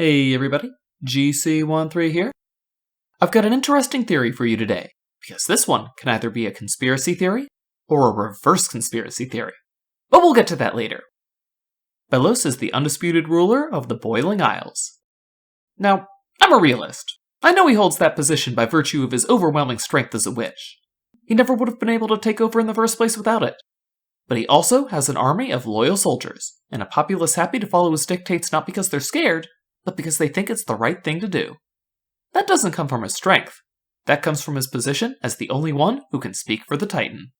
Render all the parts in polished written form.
Hey everybody, GC13 here. I've got an interesting theory for you today, because this one can either be a conspiracy theory or a reverse conspiracy theory. But we'll get to that later. Belos is the undisputed ruler of the Boiling Isles. Now, I'm a realist. I know he holds that position by virtue of his overwhelming strength as a witch. He never would have been able to take over in the first place without it. But he also has an army of loyal soldiers, and a populace happy to follow his dictates not because they're scared, but because they think it's the right thing to do. That doesn't come from his strength. That comes from his position as the only one who can speak for the Titan.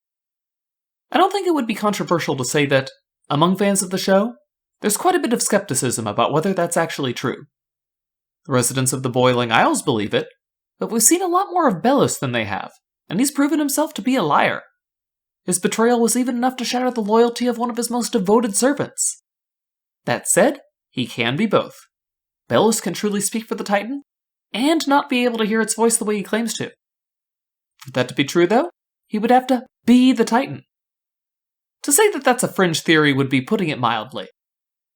I don't think it would be controversial to say that, among fans of the show, there's quite a bit of skepticism about whether that's actually true. The residents of the Boiling Isles believe it, but we've seen a lot more of Belos than they have, and he's proven himself to be a liar. His betrayal was even enough to shatter the loyalty of one of his most devoted servants. That said, he can be both. Belos can truly speak for the Titan, and not be able to hear its voice the way he claims to. For that to be true, though, he would have to be the Titan. To say that that's a fringe theory would be putting it mildly.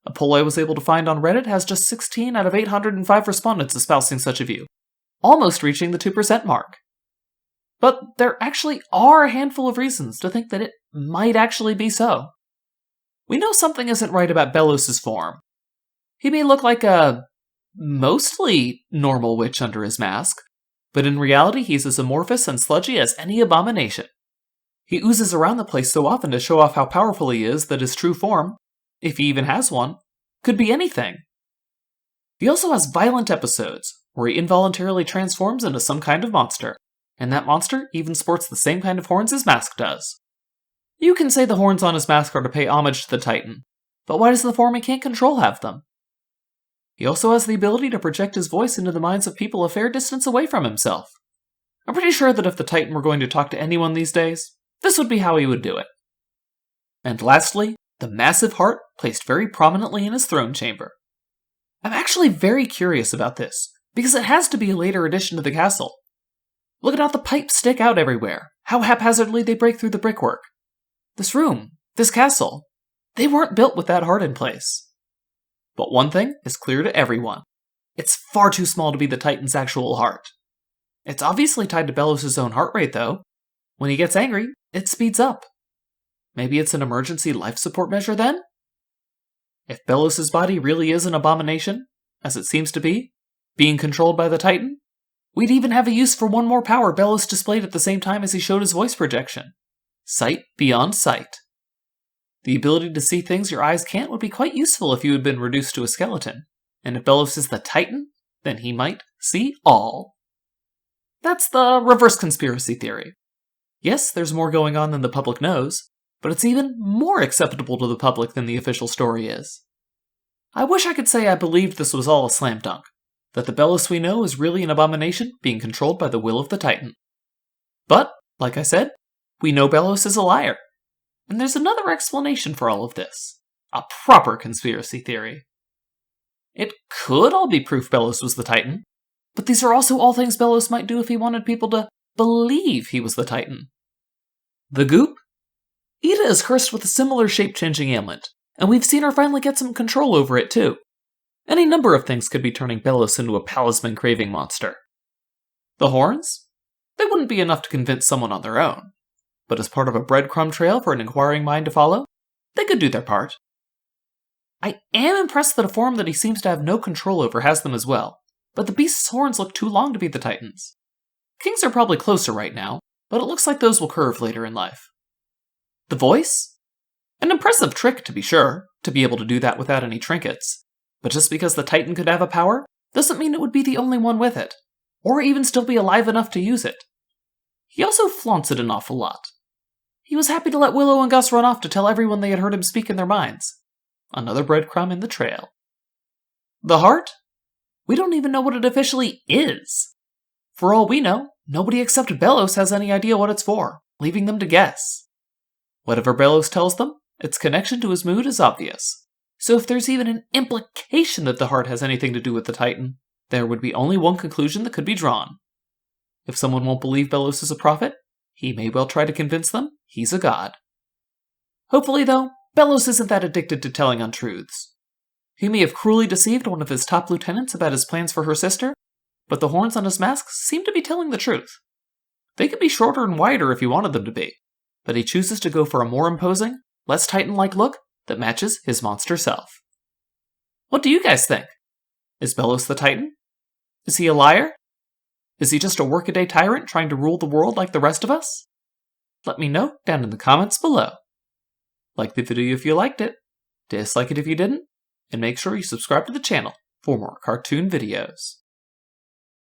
A poll I was able to find on Reddit has just 16 out of 805 respondents espousing such a view, almost reaching the 2% mark. But there actually are a handful of reasons to think that it might actually be so. We know something isn't right about Belos' form. He may look like a mostly normal witch under his mask, but in reality he's as amorphous and sludgy as any abomination. He oozes around the place so often to show off how powerful he is that his true form, if he even has one, could be anything. He also has violent episodes, where he involuntarily transforms into some kind of monster, and that monster even sports the same kind of horns his mask does. You can say the horns on his mask are to pay homage to the Titan, but why does the form he can't control have them? He also has the ability to project his voice into the minds of people a fair distance away from himself. I'm pretty sure that if the Titan were going to talk to anyone these days, this would be how he would do it. And lastly, the massive heart placed very prominently in his throne chamber. I'm actually very curious about this, because it has to be a later addition to the castle. Look at how the pipes stick out everywhere, how haphazardly they break through the brickwork. This room, this castle, they weren't built with that heart in place. But one thing is clear to everyone. It's far too small to be the Titan's actual heart. It's obviously tied to Belos' own heart rate, though. When he gets angry, it speeds up. Maybe it's an emergency life support measure then? If Belos' body really is an abomination, as it seems to be, being controlled by the Titan, we'd even have a use for one more power Belos displayed at the same time as he showed his voice projection. Sight beyond sight. The ability to see things your eyes can't would be quite useful if you had been reduced to a skeleton, and if Belos is the Titan, then he might see all. That's the reverse conspiracy theory. Yes, there's more going on than the public knows, but it's even more acceptable to the public than the official story is. I wish I could say I believed this was all a slam dunk, that the Belos we know is really an abomination being controlled by the will of the Titan. But, like I said, we know Belos is a liar. And there's another explanation for all of this. A proper conspiracy theory. It could all be proof Belos was the Titan, but these are also all things Belos might do if he wanted people to believe he was the Titan. The goop? Ida is cursed with a similar shape-changing ailment, and we've seen her finally get some control over it too. Any number of things could be turning Belos into a palisman-craving monster. The horns? They wouldn't be enough to convince someone on their own. But as part of a breadcrumb trail for an inquiring mind to follow, they could do their part. I am impressed that a form that he seems to have no control over has them as well, but the beast's horns look too long to be the Titan's. King's are probably closer right now, but it looks like those will curve later in life. The voice? An impressive trick, to be sure, to be able to do that without any trinkets, but just because the Titan could have a power, doesn't mean it would be the only one with it, or even still be alive enough to use it. He also flaunts it an awful lot. He was happy to let Willow and Gus run off to tell everyone they had heard him speak in their minds. Another breadcrumb in the trail. The heart? We don't even know what it officially is. For all we know, nobody except Belos has any idea what it's for, leaving them to guess. Whatever Belos tells them, its connection to his mood is obvious. So if there's even an implication that the heart has anything to do with the Titan, there would be only one conclusion that could be drawn. If someone won't believe Belos is a prophet, he may well try to convince them he's a god. Hopefully, though, Belos isn't that addicted to telling untruths. He may have cruelly deceived one of his top lieutenants about his plans for her sister, but the horns on his mask seem to be telling the truth. They could be shorter and wider if he wanted them to be, but he chooses to go for a more imposing, less Titan-like look that matches his monster self. What do you guys think? Is Belos the Titan? Is he a liar? Is he just a workaday tyrant trying to rule the world like the rest of us? Let me know down in the comments below. Like the video if you liked it, dislike it if you didn't, and make sure you subscribe to the channel for more cartoon videos.